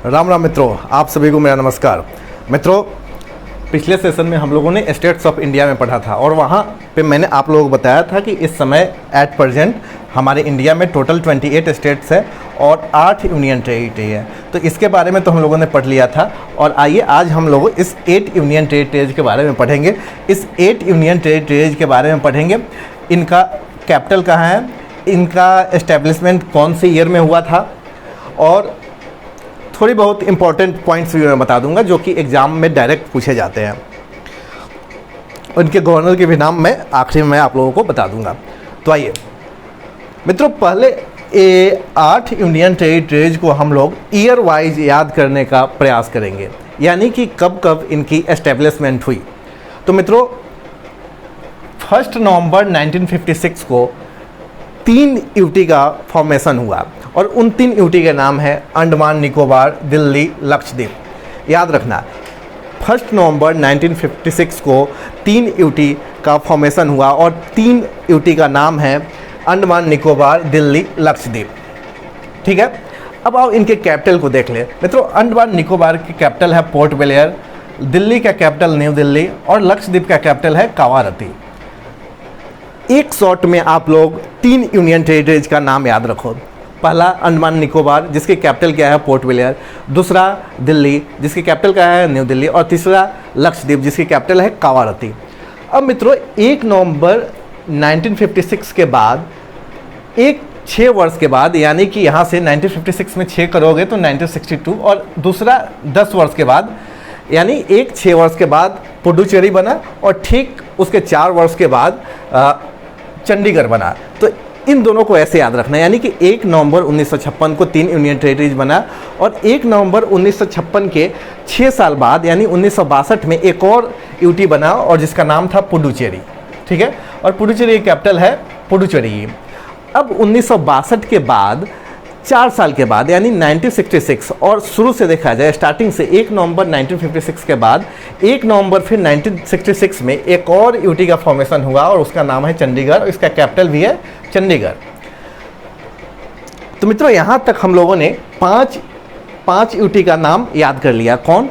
राम राम मित्रों, आप सभी को मेरा नमस्कार। मित्रों, पिछले सेशन में हम लोगों ने स्टेट्स ऑफ इंडिया में पढ़ा था और वहाँ पे मैंने आप लोगों को बताया था कि इस समय एट प्रेजेंट हमारे इंडिया में टोटल 28 स्टेट्स है और 8 यूनियन टेरिटरी है। तो इसके बारे में तो हम लोगों ने पढ़ लिया था और आइए आज हम लोग इस 8 यूनियन टेरिटरीज के बारे में पढ़ेंगे। इस 8 यूनियन टेरिटरीज के बारे में पढ़ेंगे, इनका कैपिटल कहाँ है, इनका एस्टेब्लिशमेंट कौन से ईयर में हुआ था और थोड़ी बहुत इंपॉर्टेंट पॉइंट्स भी मैं बता दूंगा जो कि एग्ज़ाम में डायरेक्ट पूछे जाते हैं। उनके गवर्नर के भी नाम मैं आखिरी में आप लोगों को बता दूंगा। तो आइए मित्रों, पहले 8 यूनियन टेरिटरीज को हम लोग ईयर वाइज याद करने का प्रयास करेंगे, यानी कि कब कब इनकी एस्टेब्लिशमेंट हुई। तो मित्रों, 1 नवंबर 1956 को 3 यूटी का फॉर्मेशन हुआ और उन 3 यूटी के नाम है अंडमान निकोबार, दिल्ली, लक्षद्वीप। याद रखना, 1 नवंबर 1956 को 3 यूटी का फॉर्मेशन हुआ और 3 यूटी का नाम है अंडमान निकोबार, दिल्ली, लक्षद्वीप। ठीक है, अब आओ इनके कैपिटल को देख ले। मित्रों, अंडमान निकोबार की कैपिटल है पोर्ट ब्लेयर, दिल्ली का कैपिटल न्यू दिल्ली और लक्षद्वीप का कैपिटल है कावारती। एक शॉट में आप लोग 3 यूनियन टेरिटरीज का नाम याद रखो। पहला अंडमान निकोबार जिसकी कैपिटल क्या है पोर्ट ब्लेयर, दूसरा दिल्ली जिसकी कैपिटल क्या है न्यू दिल्ली और तीसरा लक्षद्वीप जिसकी कैपिटल है कावारती। अब मित्रों, 1 नवंबर 1956 के बाद 6 वर्ष के बाद, यानी कि यहाँ से 1956 में 6 करोगे तो 1962 और दूसरा 10 वर्ष के बाद यानी 6 वर्ष के बाद पुडुचेरी बना और ठीक उसके 4 वर्ष के बाद चंडीगढ़ बना। तो इन दोनों को ऐसे याद रखना, यानी कि 1 नवंबर 1956 को 3 यूनियन टेरिटरीज बना और 1 नवंबर 1956 के 6 साल बाद यानी 1962 में एक और यूटी बना और जिसका नाम था पुडुचेरी। ठीक है, और पुडुचेरी की कैपिटल है पुडुचेरी। अब 1962 के बाद 4 साल के बाद यानी 1966 और शुरू से देखा जाए स्टार्टिंग से 1 नवंबर 1956 के बाद 1 नवंबर फिर 1966 में एक और यूटी का फॉर्मेशन हुआ और उसका नाम है चंडीगढ़ और इसका कैपिटल भी है चंडीगढ़। तो मित्रों, यहाँ तक हम लोगों ने 5 यूटी का नाम याद कर लिया। कौन?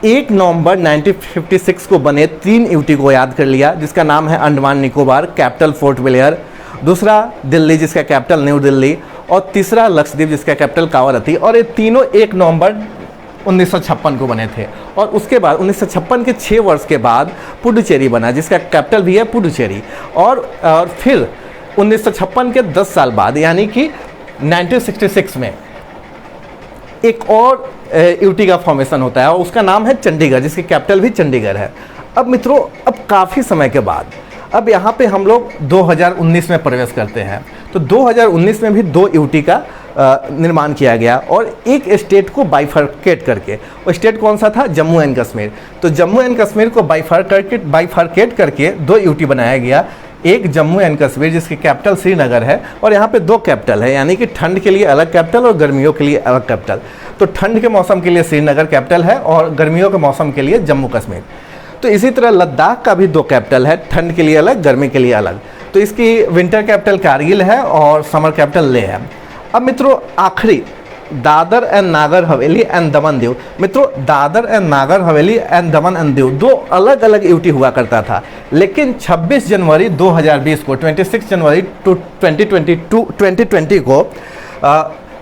1 नवंबर 1956 को बने 3 यूटी को याद कर लिया जिसका नाम है Andaman Nicobar, capital port Blair, दूसरा दिल्ली जिसका कैपिटल न्यू दिल्ली और तीसरा लक्षद्वीप जिसका कैपिटल कावारती। और ये तीनों 1 नवंबर 1956 को बने थे और उसके बाद 1956 के 6 वर्ष के बाद पुडुचेरी बना जिसका कैपिटल भी है पुडुचेरी। और फिर 1956 के 10 साल बाद यानी कि 1966 में एक और यूटी का फॉर्मेशन होता है और उसका नाम है चंडीगढ़ जिसकी कैपिटल भी चंडीगढ़ है। अब मित्रों, अब काफ़ी समय के बाद अब यहाँ पे हम लोग 2019 में प्रवेश करते हैं। तो 2019 में भी 2 यूटी का निर्माण किया गया और एक स्टेट को बाइफरकेट करके, वो स्टेट कौन सा था? जम्मू एंड कश्मीर। तो जम्मू एंड कश्मीर को बाइफरकेट करके 2 यूटी बनाया गया। एक जम्मू एंड कश्मीर जिसकी कैपिटल श्रीनगर है और यहाँ पे 2 कैपिटल है, यानी कि ठंड के लिए अलग कैपिटल और गर्मियों के लिए अलग कैपिटल। तो ठंड के मौसम के लिए श्रीनगर कैपिटल है और गर्मियों के मौसम के लिए जम्मू कश्मीर। तो इसी तरह लद्दाख का भी 2 कैपिटल है, ठंड के लिए अलग, गर्मी के लिए अलग। तो इसकी विंटर कैपिटल कारगिल है और समर कैपिटल लेह है। अब मित्रों, आखिरी दादर एंड नागर हवेली एंड दमन दीव। मित्रों, Dadar and Nagar Haveli and Daman and Diu 2 अलग अलग यूटी हुआ करता था, लेकिन 26 जनवरी 2020 को 26 जनवरी 2020 को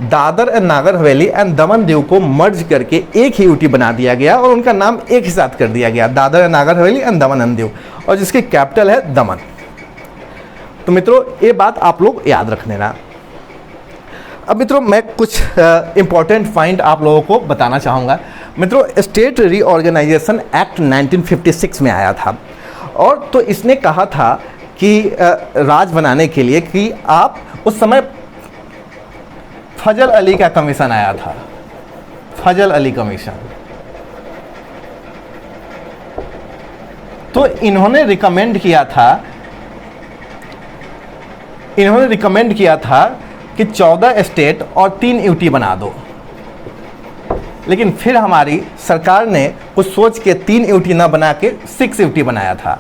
दादर एंड नागर हवेली एंड दमन दीव को मर्ज करके एक ही यूटी बना दिया गया और उनका नाम एक ही साथ कर दिया गया, Dadar and Nagar Haveli and Daman and Diu, और जिसकी कैपिटल है दमन। तो मित्रों, ये बात आप लोग याद रख लेना। अब मित्रों, मैं कुछ इंपॉर्टेंट पॉइंट आप लोगों को बताना चाहूँगा। मित्रों, स्टेट रीऑर्गेनाइजेशन एक्ट 1956 में आया था और तो इसने कहा था कि राज बनाने के लिए कि आप उस समय फजल अली का कमीशन आया था, फजल अली कमीशन। तो इन्होंने रिकमेंड किया था कि 14 स्टेट और 3 यूटी बना दो, लेकिन फिर हमारी सरकार ने कुछ सोच के 3 यूटी ना बना के 6 यूटी बनाया था,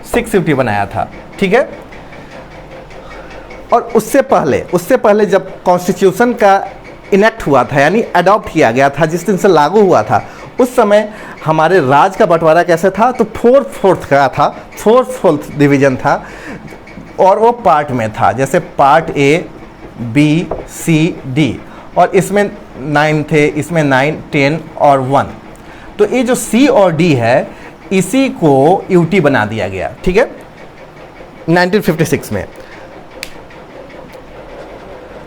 6 यूटी बनाया था। ठीक है, और उससे पहले जब कॉन्स्टिट्यूशन का इनेक्ट हुआ था, यानी अडॉप्ट किया गया था, जिस दिन से लागू हुआ था, उस समय हमारे राज का बंटवारा कैसे था, तो 4/4 का था, 4/4 डिवीज़न था, और वो पार्ट में था, जैसे part A, B, C, D, और इसमें 9 थे, इसमें 9, 10 और 1। तो ये जो सी और डी है, इसी को यूटी बना दिया गया, ठीक है, 1956 में।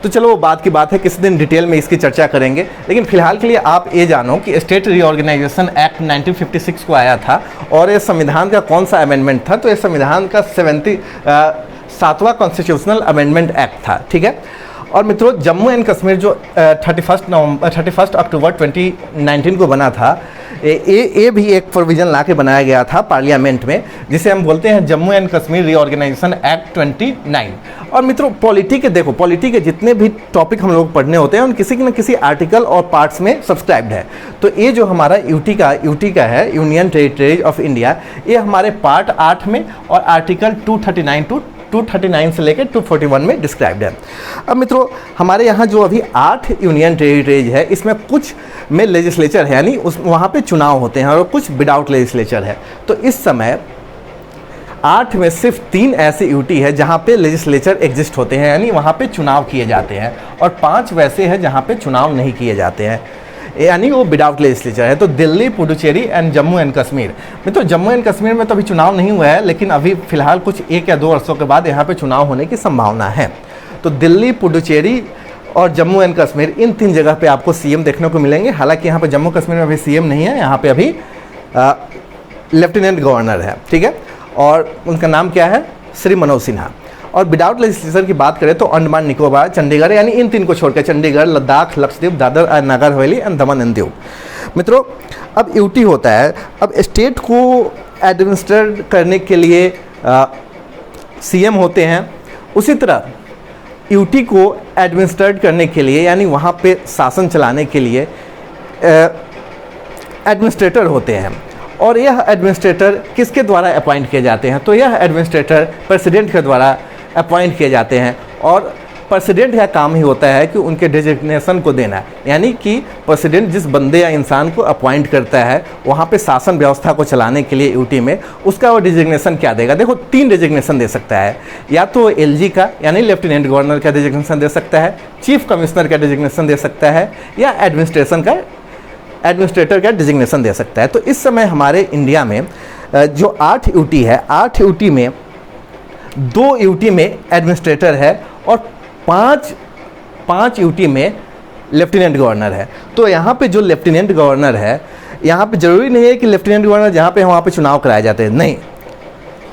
तो चलो वो बात की बात है, किसी दिन डिटेल में इसकी चर्चा करेंगे, लेकिन फिलहाल के लिए आप ये जानो कि स्टेट रीऑर्गेनाइजेशन एक्ट 1956 को आया था, और ये संविधान का कौन सा अमेंडमेंट था, तो ये संविधान का 7वां कॉन्स्टिट्यूशनल अमेंडमेंट एक्ट था, ठीक है। और मित्रों, जम्मू एंड कश्मीर जो 31 अक्टूबर 2019 को बना था, ये भी एक प्रोविज़न ला के बनाया गया था पार्लियामेंट में, जिसे हम बोलते हैं Jammu and Kashmir reorganisation act 29। और मित्रों, पॉलिटी के जितने भी टॉपिक हम लोग पढ़ने होते हैं, उन किसी न किसी आर्टिकल और पार्ट्स में सब्सक्राइब्ड है। तो ये जो हमारा यूटी का है, यूनियन टेरिटरीज ऑफ इंडिया, ये हमारे पार्ट 8 में और आर्टिकल 239 से लेकर 241 में डिस्क्राइब्ड है। अब मित्रों, हमारे यहाँ जो अभी 8 यूनियन टेरिटरीज है, इसमें कुछ में लेजिस्लेचर है, यानी वहाँ पे चुनाव होते हैं, और कुछ विदाउट लेजिस्लेचर है। तो इस समय 8 में सिर्फ 3 ऐसे यूटी है जहाँ पे लेजिस्लेचर एग्जिस्ट होते हैं, यानी वहाँ पे चुनाव किए जाते हैं, और 5 वैसे हैं जहाँ पे चुनाव नहीं किए जाते हैं, यानी वो विदाउट लेजिस्लेचर है। तो दिल्ली, पुडुचेरी एंड जम्मू एंड कश्मीर में, तो जम्मू एंड कश्मीर में तो अभी चुनाव नहीं हुआ है, लेकिन अभी फिलहाल कुछ 1 या 2 वर्षों के बाद यहाँ पे चुनाव होने की संभावना है। तो दिल्ली, पुडुचेरी और जम्मू एंड कश्मीर, इन 3 जगह पे आपको सीएम देखने को मिलेंगे। हालांकि यहाँ पे जम्मू कश्मीर में अभी सीएम नहीं है, यहाँ पे अभी लेफ्टिनेंट गवर्नर है, ठीक है, और उनका नाम क्या है, श्री मनोज सिन्हा। और विदाउट लेजिस्लेचर की बात करें तो अंडमान निकोबार, चंडीगढ़, यानी इन 3 को छोड़कर चंडीगढ़, लद्दाख, लक्षद्वीप, दादर और Nagar Haveli and Daman and Diu. मित्रों, अब यूटी होता है, अब स्टेट को एडमिनिस्ट्रेट करने के लिए सीएम होते हैं, उसी तरह यूटी को एडमिनिस्ट्रेट करने के लिए, यानी वहाँ पे शासन चलाने के लिए एडमिनिस्ट्रेटर होते हैं। और यह एडमिनिस्ट्रेटर किसके द्वारा अपॉइंट किए जाते हैं, तो यह एडमिनिस्ट्रेटर प्रेसिडेंट के द्वारा अपॉइंट किए जाते हैं, और प्रेसिडेंट का काम ही होता है कि उनके डिजिग्नेशन को देना, यानी कि प्रेसिडेंट जिस बंदे या इंसान को अपॉइंट करता है वहाँ पे शासन व्यवस्था को चलाने के लिए यूटी में, उसका वो डिजिग्नेशन क्या देगा। देखो, 3 डिजिग्नेशन दे सकता है, या तो एलजी का, यानी लेफ्टिनेंट गवर्नर का डिजिग्नेशन दे सकता है, चीफ कमिश्नर का डिजिग्नेशन दे सकता है, या एडमिनिस्ट्रेटर का डिजिग्नेशन दे सकता है। तो इस समय हमारे इंडिया में जो 8 यूटी है, 8 यूटी में 2 यूटी में एडमिनिस्ट्रेटर है, और 5 यूटी में लेफ्टिनेंट गवर्नर है। तो यहाँ पे जो लेफ्टिनेंट गवर्नर है, यहाँ पे ज़रूरी नहीं है कि लेफ्टिनेंट गवर्नर जहाँ पे वहाँ पे चुनाव कराए जाते हैं, नहीं,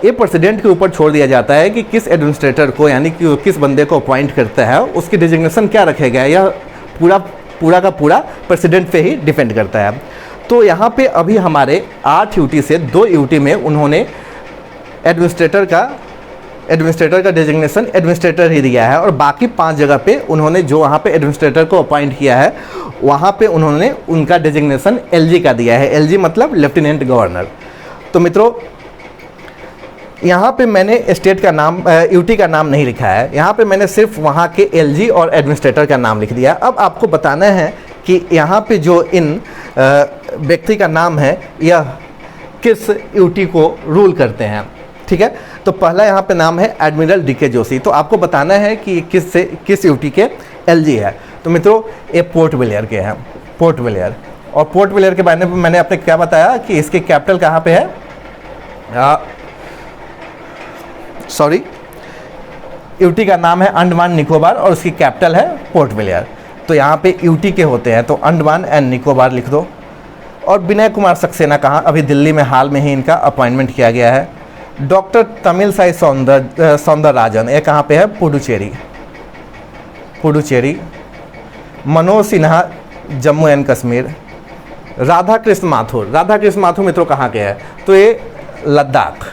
ये प्रेसिडेंट के ऊपर छोड़ दिया जाता है कि किस एडमिनिस्ट्रेटर को, यानी कि किस बंदे को अपॉइंट करता है, उसकी डिजिग्नेशन क्या रखेगा, यह पूरा का पूरा प्रेसिडेंट पे ही डिपेंड करता है। तो यहाँ पे अभी हमारे 8 यूटी से 2 यूटी में उन्होंने एडमिनिस्ट्रेटर का डिजिग्नेशन एडमिनिस्ट्रेटर ही दिया है, और बाकी 5 जगह पे उन्होंने जो वहाँ पे एडमिनिस्ट्रेटर को अपॉइंट किया है, वहाँ पे उन्होंने उनका डिजिग्नेशन एलजी का दिया है। एलजी मतलब लेफ्टिनेंट गवर्नर। तो मित्रों, यहाँ पे मैंने स्टेट का नाम, यूटी का नाम नहीं लिखा है, यहाँ पे मैंने सिर्फ वहाँ के एलजी और एडमिनिस्ट्रेटर का नाम लिख दिया। अब आपको बताना है कि यहाँ पे जो इन व्यक्ति का नाम है, यह किस यूटी को रूल करते हैं, ठीक है। तो पहला यहाँ पे नाम है एडमिरल डीके जोशी। तो आपको बताना है कि किस यूटी के एलजी है। तो मित्रों, ये पोर्ट ब्लेयर के हैं, पोर्ट ब्लेयर। और पोर्ट ब्लेयर के बारे में मैंने आपने क्या बताया कि इसकी कैपिटल कहाँ पे है, यूटी का नाम है अंडमान निकोबार, और उसकी कैपिटल है पोर्ट ब्लेयर। तो यहाँ पे यूटी के होते हैं, तो अंडमान एंड निकोबार लिख दो। और विनय कुमार सक्सेना कहाँ, अभी दिल्ली में हाल में ही इनका अपॉइंटमेंट किया गया है। डॉक्टर तमिलसाई सौंदरराजन, ये कहाँ पे है, पुडुचेरी। मनोज सिन्हा, जम्मू एंड कश्मीर। राधा कृष्ण माथुर मित्रों कहाँ के हैं, तो ये लद्दाख।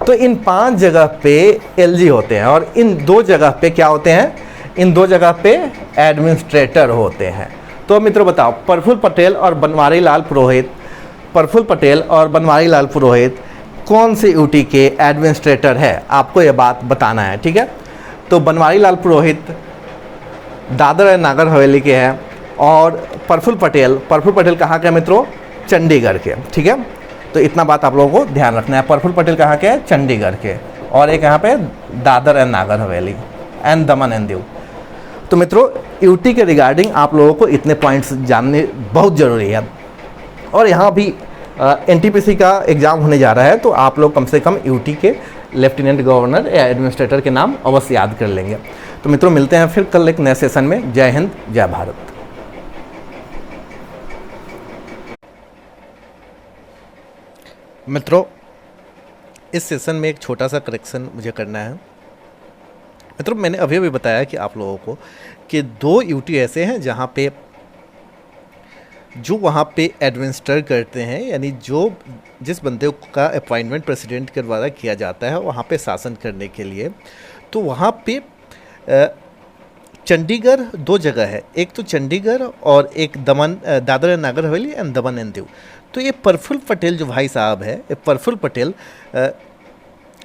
तो इन 5 जगह पे एलजी होते हैं, और इन 2 जगह पे क्या होते हैं, इन 2 जगह पे एडमिनिस्ट्रेटर होते हैं। तो मित्रों बताओ, प्रफुल्ल पटेल और बनवारी लाल पुरोहित कौन से यूटी के एडमिनिस्ट्रेटर है, आपको ये बात बताना है, ठीक है। तो बनवारी लाल पुरोहित दादर एंड नागर हवेली के हैं। और प्रफुल्ल पटेल कहाँ के हैं मित्रों? चंडीगढ़ के। ठीक है, तो इतना बात आप लोगों को ध्यान रखना है। प्रफुल्ल पटेल कहाँ के हैं? चंडीगढ़ के। और एक यहाँ पे Dadar and Nagar Haveli and Daman and Diu. तो मित्रों, यूटी के रिगार्डिंग आप लोगों को इतने पॉइंट्स जानने बहुत ज़रूरी है। और यहाँ भी एनटीपीसी का एग्ज़ाम होने जा रहा है, तो आप लोग कम से कम यूटी के लेफ्टिनेंट गवर्नर या एडमिनिस्ट्रेटर के नाम अवश्य याद कर लेंगे। तो मित्रों, मिलते हैं फिर कल एक नए सेशन में। जय हिंद, जय भारत। मित्रों, इस सेशन में एक छोटा सा करेक्शन मुझे करना है। मित्रों, मैंने अभी अभी बताया कि आप लोगों को कि 2 यूटी ऐसे हैं जहाँ पे जो वहाँ पे एडमिनिस्टर करते हैं, यानी जिस बंदे का अपॉइंटमेंट प्रेसिडेंट के द्वारा किया जाता है वहाँ पे शासन करने के लिए, तो वहाँ पे चंडीगढ़ 2 जगह है, एक तो चंडीगढ़ और एक Dadar and Nagar Haveli and Daman and Diu. तो ये प्रफुल्ल पटेल जो भाई साहब है, ये Praful Patel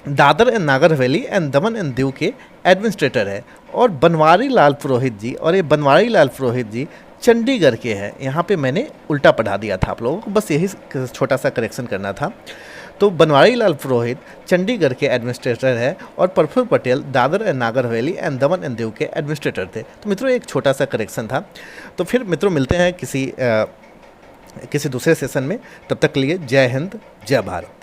Dadar and Nagar Haveli and Daman and Diu के एडमिनिस्ट्रेटर है। और बनवारी लाल पुरोहित जी चंडीगढ़ के हैं। यहाँ पे मैंने उल्टा पढ़ा दिया था आप लोगों को, बस यही छोटा सा करेक्शन करना था। तो बनवारी लाल पुरोहित चंडीगढ़ के एडमिनिस्ट्रेटर है और Praful Patel Dadar and Nagar Haveli and Daman and Diu के एडमिनिस्ट्रेटर थे। तो मित्रों, एक छोटा सा करेक्शन था। तो फिर मित्रों, मिलते हैं किसी दूसरे सेशन में। तब तक के लिए जय हिंद, जय भारत।